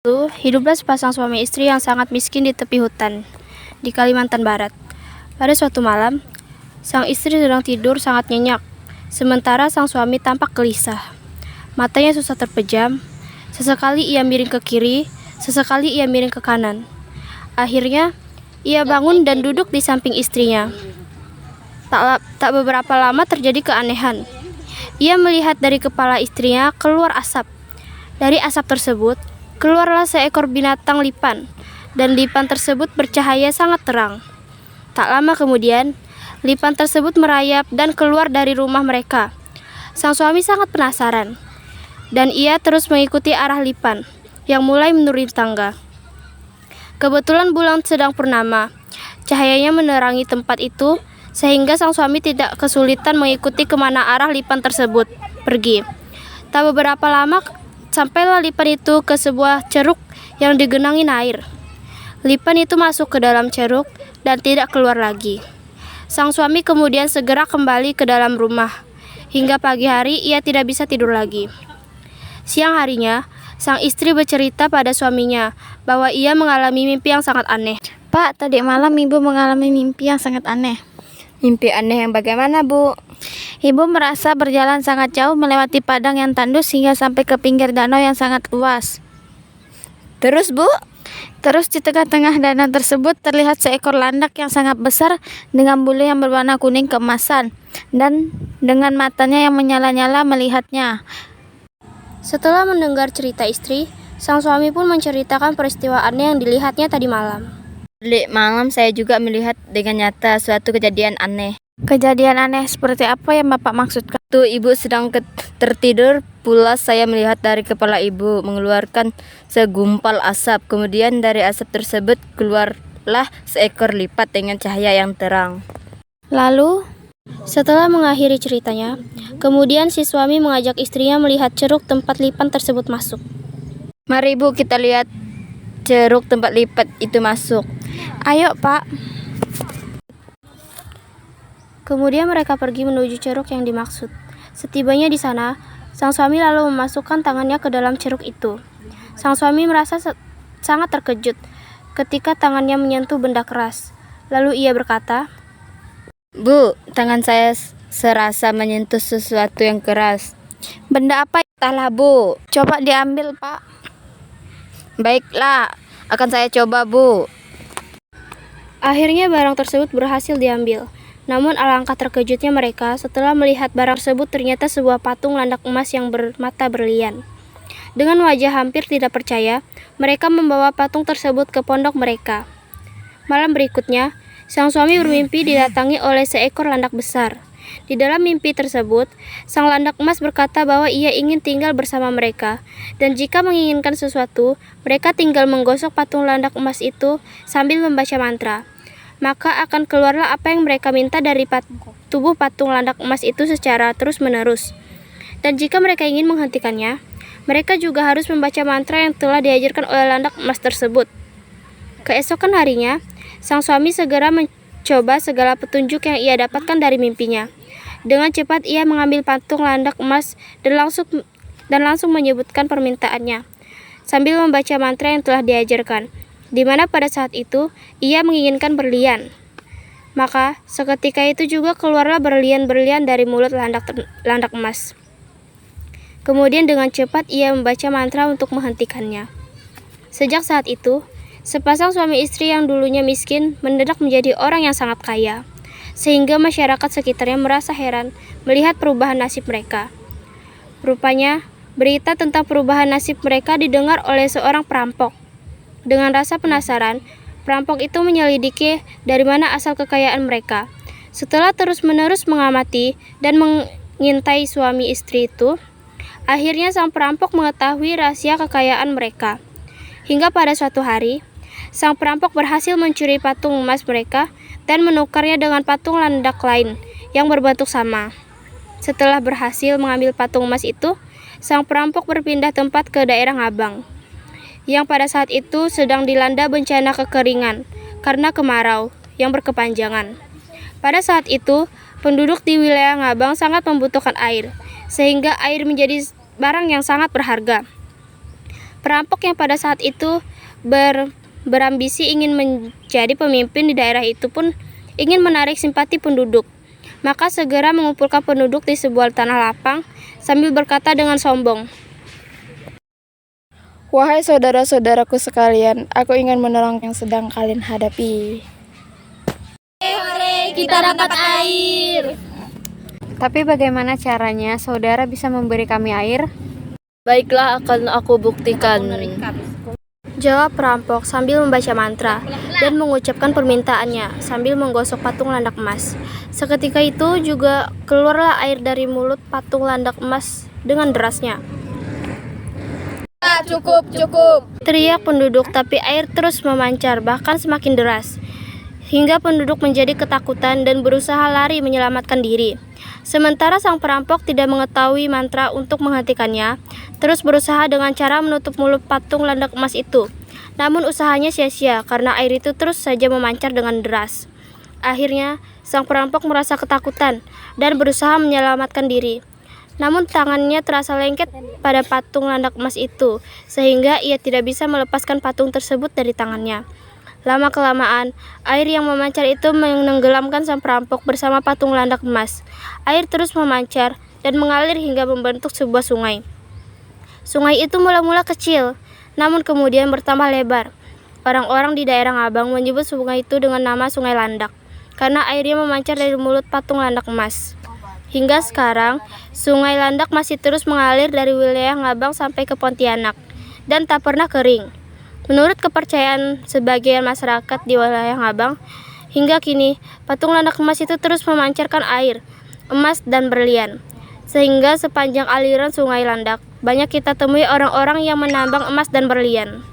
Lalu, hiduplah sepasang suami istri yang sangat miskin di tepi hutan, di Kalimantan Barat. Pada suatu malam, sang istri sedang tidur sangat nyenyak, sementara sang suami tampak gelisah. Matanya susah terpejam, sesekali ia miring ke kiri, sesekali ia miring ke kanan. Akhirnya, ia bangun dan duduk di samping istrinya. Tak beberapa lama terjadi keanehan. Ia melihat dari kepala istrinya keluar asap. Dari asap tersebut, keluarlah seekor binatang lipan, dan lipan tersebut bercahaya sangat terang. Tak lama kemudian, lipan tersebut merayap dan keluar dari rumah mereka. Sang suami sangat penasaran, dan ia terus mengikuti arah lipan, yang mulai menuruni tangga. Kebetulan bulan sedang purnama, cahayanya menerangi tempat itu, sehingga sang suami tidak kesulitan mengikuti kemana arah lipan tersebut pergi. Tak beberapa lama, sampailah lipan itu ke sebuah ceruk yang digenangi air. Lipan itu masuk ke dalam ceruk dan tidak keluar lagi. Sang suami kemudian segera kembali ke dalam rumah. Hingga pagi hari ia tidak bisa tidur lagi. Siang harinya, sang istri bercerita pada suaminya bahwa ia mengalami mimpi yang sangat aneh. Pak, tadi malam ibu mengalami mimpi yang sangat aneh. Mimpi aneh yang bagaimana, Bu? Ibu merasa berjalan sangat jauh melewati padang yang tandus hingga sampai ke pinggir danau yang sangat luas. Terus, Bu? Terus di tengah-tengah danau tersebut terlihat seekor landak yang sangat besar dengan bulu yang berwarna kuning keemasan dan dengan matanya yang menyala-nyala melihatnya. Setelah mendengar cerita istri, sang suami pun menceritakan peristiwa aneh yang dilihatnya tadi malam. Tadi malam saya juga melihat dengan nyata suatu kejadian aneh. Kejadian aneh seperti apa yang Bapak maksudkan? Waktu ibu sedang tertidur, pulas saya melihat dari kepala ibu mengeluarkan segumpal asap. Kemudian dari asap tersebut keluarlah seekor lipat dengan cahaya yang terang. Lalu, setelah mengakhiri ceritanya, kemudian si suami mengajak istrinya melihat ceruk tempat lipan tersebut masuk. Mari Bu, kita lihat ceruk tempat lipat itu masuk. ayo Pak. Kemudian mereka pergi menuju ceruk yang dimaksud. Setibanya di sana, sang suami lalu memasukkan tangannya ke dalam ceruk itu. Sang suami merasa sangat terkejut ketika tangannya menyentuh benda keras. Lalu ia berkata, Bu, tangan saya serasa menyentuh sesuatu yang keras. Benda apa? Entahlah, Bu. Coba diambil, Pak. Baiklah, akan saya coba, Bu. Akhirnya barang tersebut berhasil diambil. Namun alangkah terkejutnya mereka setelah melihat barang tersebut ternyata sebuah patung landak emas yang bermata berlian. Dengan wajah hampir tidak percaya, mereka membawa patung tersebut ke pondok mereka. Malam berikutnya, sang suami bermimpi didatangi oleh seekor landak besar. Di dalam mimpi tersebut, sang landak emas berkata bahwa ia ingin tinggal bersama mereka, dan jika menginginkan sesuatu, mereka tinggal menggosok patung landak emas itu sambil membaca mantra. Maka akan keluarlah apa yang mereka minta dari tubuh patung landak emas itu secara terus-menerus. Dan jika mereka ingin menghentikannya, mereka juga harus membaca mantra yang telah diajarkan oleh landak emas tersebut. Keesokan harinya, sang suami segera mencoba segala petunjuk yang ia dapatkan dari mimpinya. Dengan cepat ia mengambil patung landak emas dan langsung menyebutkan permintaannya, sambil membaca mantra yang telah diajarkan, di mana pada saat itu ia menginginkan berlian. Maka seketika itu juga keluarlah berlian-berlian dari mulut landak emas. Kemudian dengan cepat ia membaca mantra untuk menghentikannya. Sejak saat itu, sepasang suami istri yang dulunya miskin mendadak menjadi orang yang sangat kaya, sehingga masyarakat sekitarnya merasa heran melihat perubahan nasib mereka. Rupanya, berita tentang perubahan nasib mereka didengar oleh seorang perampok. Dengan rasa penasaran, perampok itu menyelidiki dari mana asal kekayaan mereka. Setelah terus-menerus mengamati dan mengintai suami istri itu, akhirnya sang perampok mengetahui rahasia kekayaan mereka. Hingga pada suatu hari, sang perampok berhasil mencuri patung emas mereka dan menukarnya dengan patung landak lain yang berbentuk sama. Setelah berhasil mengambil patung emas itu, sang perampok berpindah tempat ke daerah Ngabang, yang pada saat itu sedang dilanda bencana kekeringan karena kemarau yang berkepanjangan. Pada saat itu, penduduk di wilayah Ngabang sangat membutuhkan air, sehingga air menjadi barang yang sangat berharga. Perampok yang pada saat itu berambisi ingin menjadi pemimpin di daerah itu pun ingin menarik simpati penduduk. Maka segera mengumpulkan penduduk di sebuah tanah lapang sambil berkata dengan sombong, Wahai saudara-saudaraku sekalian, aku ingin menolong yang sedang kalian hadapi. "Kita dapat air!" Tapi bagaimana caranya saudara bisa memberi kami air? Baiklah, akan aku buktikan. Jawab perampok sambil membaca mantra dan mengucapkan permintaannya sambil menggosok patung landak emas. Seketika itu juga keluarlah air dari mulut patung landak emas dengan derasnya. Cukup. Teriak penduduk, tapi air terus memancar, bahkan semakin deras, hingga penduduk menjadi ketakutan dan berusaha lari menyelamatkan diri. Sementara sang perampok tidak mengetahui mantra untuk menghentikannya, terus berusaha dengan cara menutup mulut patung landak emas itu. Namun usahanya sia-sia karena air itu terus saja memancar dengan deras. Akhirnya, sang perampok merasa ketakutan dan berusaha menyelamatkan diri. Namun tangannya terasa lengket pada patung landak emas itu, sehingga ia tidak bisa melepaskan patung tersebut dari tangannya. Lama-kelamaan, air yang memancar itu menenggelamkan sang perampok bersama patung landak emas. Air terus memancar dan mengalir hingga membentuk sebuah sungai. Sungai itu mula-mula kecil, namun kemudian bertambah lebar. Orang-orang di daerah Ngabang menyebut sungai itu dengan nama Sungai Landak, karena airnya memancar dari mulut patung landak emas. Hingga sekarang, Sungai Landak masih terus mengalir dari wilayah Ngabang sampai ke Pontianak, dan tak pernah kering. Menurut kepercayaan sebagian masyarakat di wilayah Ngabang, hingga kini patung landak emas itu terus memancarkan air, emas dan berlian. Sehingga sepanjang aliran Sungai Landak, banyak kita temui orang-orang yang menambang emas dan berlian.